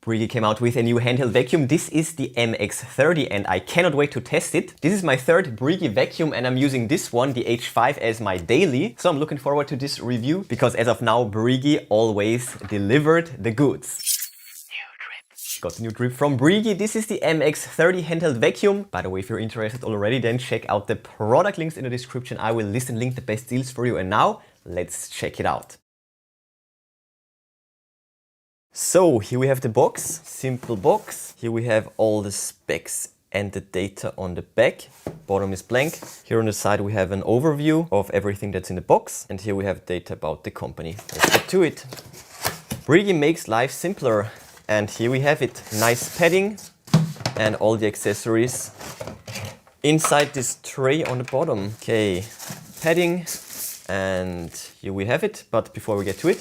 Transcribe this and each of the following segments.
Brigii came out with a new handheld vacuum. This is the MX30 and I cannot wait to test it. This is my third Brigii vacuum and I'm using this one, the H5, as my daily. So I'm looking forward to this review because as of now, Brigii always delivered the goods. Got the new drip from Brigii. This is the MX30 handheld vacuum. By the way, if you're interested already, then check out the product links in the description. I will list and link the best deals for you. And now, let's check it out. So here we have the box, simple box. Here we have all the specs and the data on the back. Bottom is blank. Here on the side we have an overview of everything that's in the box. And here we have data about the company. Let's get to it. Brigii makes life simpler. And here we have it. Nice padding and all the accessories inside this tray on the bottom. Okay, padding and here we have it. But before we get to it,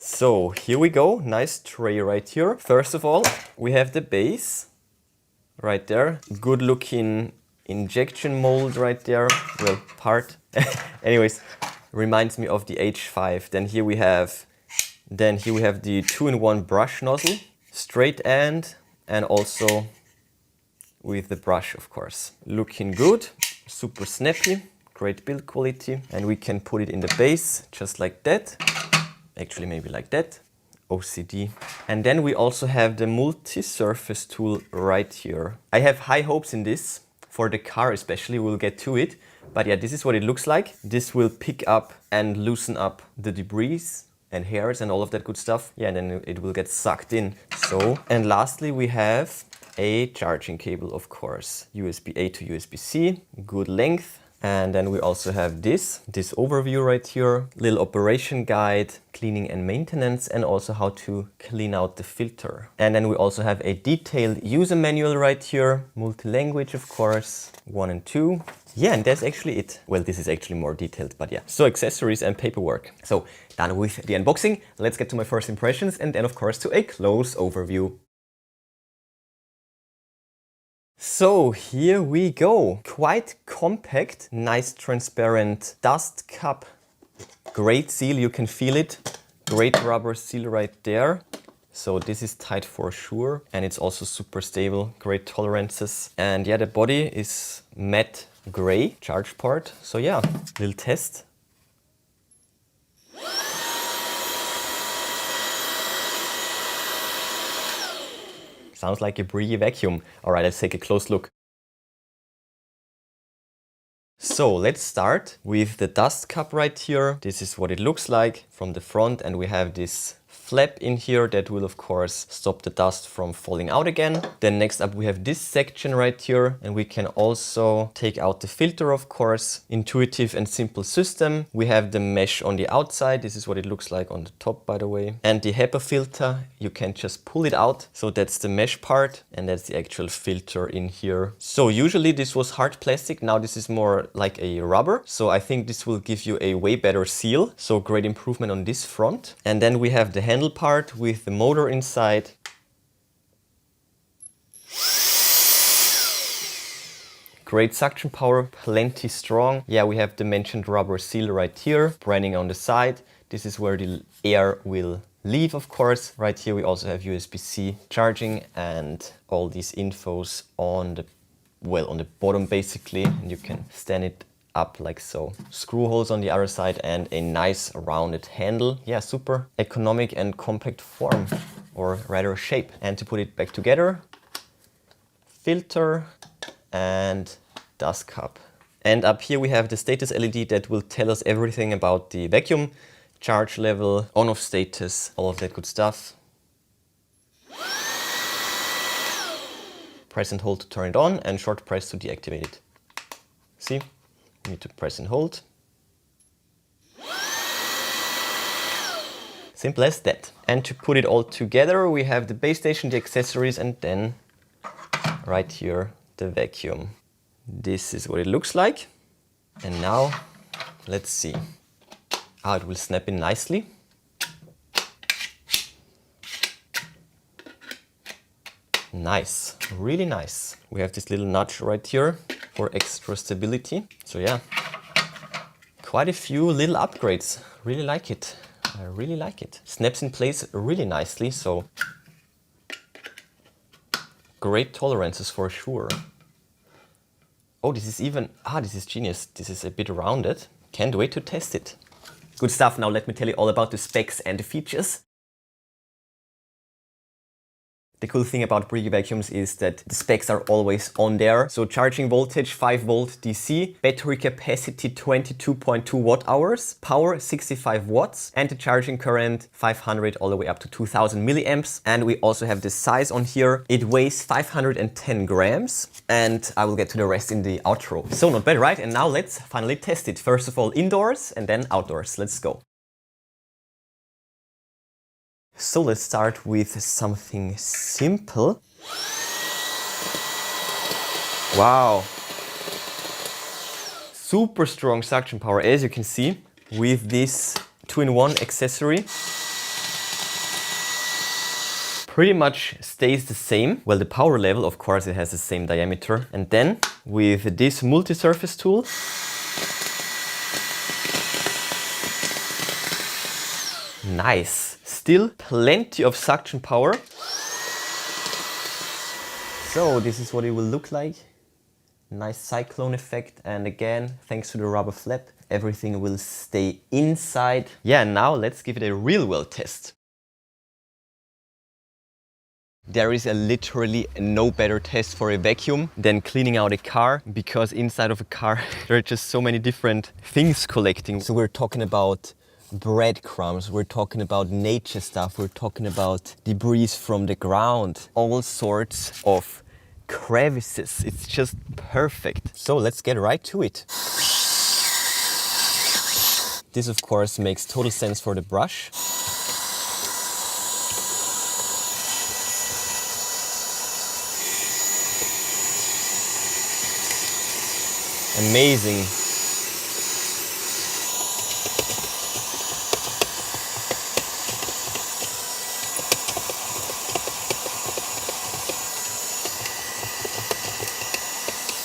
so here we go, nice tray right here. First of all, we have the base right there. Good looking injection mold right there, well, part. Anyways, reminds me of the H5. Then here we have the 2-in-1 brush nozzle, straight end, and also with the brush, of course. Looking good, super snappy, great build quality. And we can put it in the base, just like that. Actually, maybe like that, OCD. And then we also have the multi-surface tool right here. I have high hopes in this, for the car especially, we'll get to it. But yeah, this is what it looks like. This will pick up and loosen up the debris and hairs and all of that good stuff. Yeah, and then it will get sucked in. So, and lastly, we have a charging cable, of course. USB-A to USB-C, good length. And then we also have this overview right here, little operation guide, cleaning and maintenance, and also how to clean out the filter. And then we also have a detailed user manual right here, multi-language, of course, 1 and 2. Yeah, and that's actually it. Well, this is actually more detailed, but yeah. So accessories and paperwork. So done with the unboxing. Let's get to my first impressions and then of course to a close overview. So here we go. Quite compact, nice transparent dust cup. Great seal, you can feel it. Great rubber seal right there. So this is tight for sure. And it's also super stable, great tolerances. And yeah, the body is matte gray, charge part. So yeah, little test. Sounds like a Brigii vacuum. All right, let's take a close look. So let's start with the dust cup right here. This is what it looks like from the front, and we have this flap in here that will of course stop the dust from falling out again. Then next up we have this section right here, and we can also take out the filter, of course. Intuitive and simple system. We have the mesh on the outside. This is what it looks like on the top, by the way. And the HEPA filter, you can just pull it out. So that's the mesh part and that's the actual filter in here. So usually this was hard plastic. Now this is more like a rubber. So I think this will give you a way better seal. So great improvement on this front. And then we have the handle part with the motor inside. Great suction power, plenty strong. Yeah, we have the mentioned rubber seal right here, branding on the side. This is where the air will leave, of course. Right here we also have USB-C charging and all these infos on the, well, on the bottom basically. And you can stand it up like so. Screw holes on the other side and a nice rounded handle. Yeah, super economic and compact form, or rather shape. And to put it back together, filter and dust cup. And up here we have the status LED that will tell us everything about the vacuum, charge level, on-off status, all of that good stuff. Press and hold to turn it on and short press to deactivate it. See? You need to press and hold. Simple as that. And to put it all together, we have the base station, the accessories, and then right here, the vacuum. This is what it looks like. And now, let's see how it will snap in nicely. Nice, really nice. We have this little notch right here for extra stability. So yeah, quite a few little upgrades. Really like it. I really like it. Snaps in place really nicely, so great tolerances for sure. Oh, this is even, this is genius. This is a bit rounded. Can't wait to test it. Good stuff. Now let me tell you all about the specs and the features. The cool thing about Brigii vacuums is that the specs are always on there. So charging voltage 5 volt DC, battery capacity 22.2 watt hours, power 65 watts, and the charging current 500 all the way up to 2000 milliamps. And we also have the size on here. It weighs 510 grams, and I will get to the rest in the outro. So not bad, right? And now let's finally test it. First of all indoors and then outdoors. Let's go. So let's start with something simple. Wow. Super strong suction power, as you can see, with this 2-in-1 accessory. Pretty much stays the same. Well, the power level, of course, it has the same diameter. And then with this multi-surface tool, nice. Still plenty of suction power. So this is what it will look like. Nice cyclone effect, and again, thanks to the rubber flap, everything will stay inside. Yeah, now let's give it a real well test. There is literally no better test for a vacuum than cleaning out a car, because inside of a car there are just so many different things collecting. So we're talking about breadcrumbs, we're talking about nature stuff, we're talking about debris from the ground, all sorts of crevices. It's just perfect. So let's get right to it. This of course makes total sense for the brush. Amazing.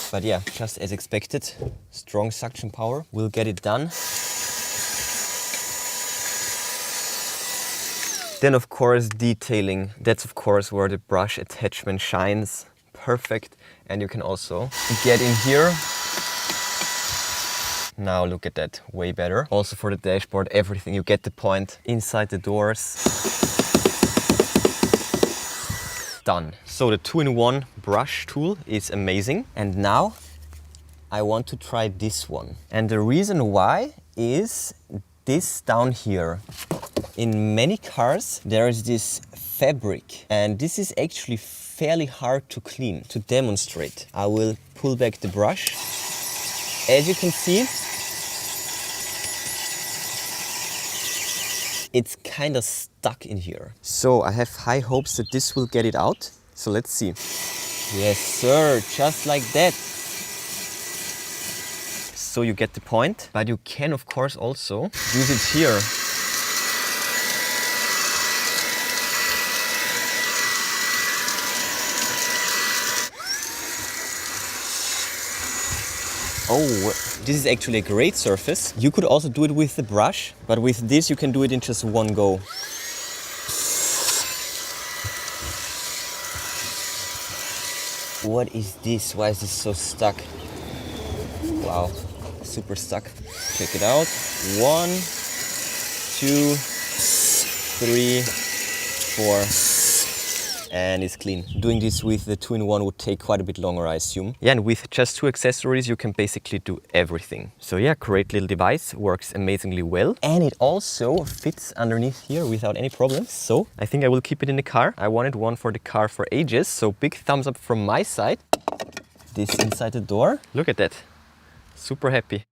But yeah, just as expected, strong suction power will get it done. Then of course detailing, that's of course where the brush attachment shines. Perfect. And you can also get in here. Now look at that, way better. Also for the dashboard, everything, you get the point. Inside the doors. Done. So the 2-in-1 brush tool is amazing. And now I want to try this one. And the reason why is this down here. In many cars there is this fabric, and this is actually fairly hard to clean. To demonstrate, I will pull back the brush. As you can see, it's kind of stuck in here. So I have high hopes that this will get it out. So let's see. Yes, sir, just like that. So you get the point, but you can of course also use it here. Oh, this is actually a great surface. You could also do it with the brush, but with this you can do it in just one go. What is this? Why is this so stuck? Wow, super stuck. Check it out. 1, 2, 3, 4. And it's clean. Doing this with the 2-in-1 would take quite a bit longer, I assume. Yeah, and with just 2 accessories, you can basically do everything. So yeah, great little device, works amazingly well. And it also fits underneath here without any problems. So I think I will keep it in the car. I wanted one for the car for ages, so big thumbs up from my side. This inside the door. Look at that. Super happy.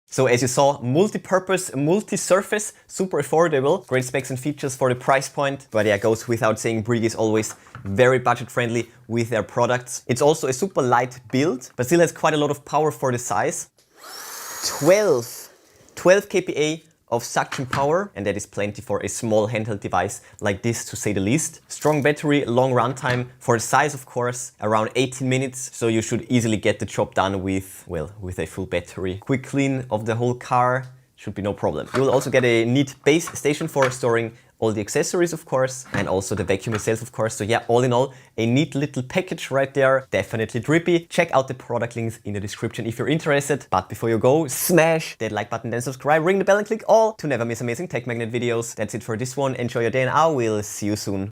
So as you saw, multi-purpose, multi-surface, super affordable, great specs and features for the price point. But yeah, goes without saying, Brigii is always very budget friendly with their products. It's also a super light build, but still has quite a lot of power for the size. 12 kPa of suction power, and that is plenty for a small handheld device like this, to say the least. Strong battery, long runtime for the size, of course, around 18 minutes. So you should easily get the job done with, well, with a full battery. Quick clean of the whole car, should be no problem. You will also get a neat base station for storing all the accessories, of course, and also the vacuum itself, of course. So yeah, all in all, a neat little package right there. Definitely drippy. Check out the product links in the description if you're interested. But before you go, smash that like button, then subscribe, ring the bell and click all to never miss amazing tech magnet videos. That's it for this one. Enjoy your day and I will see you soon.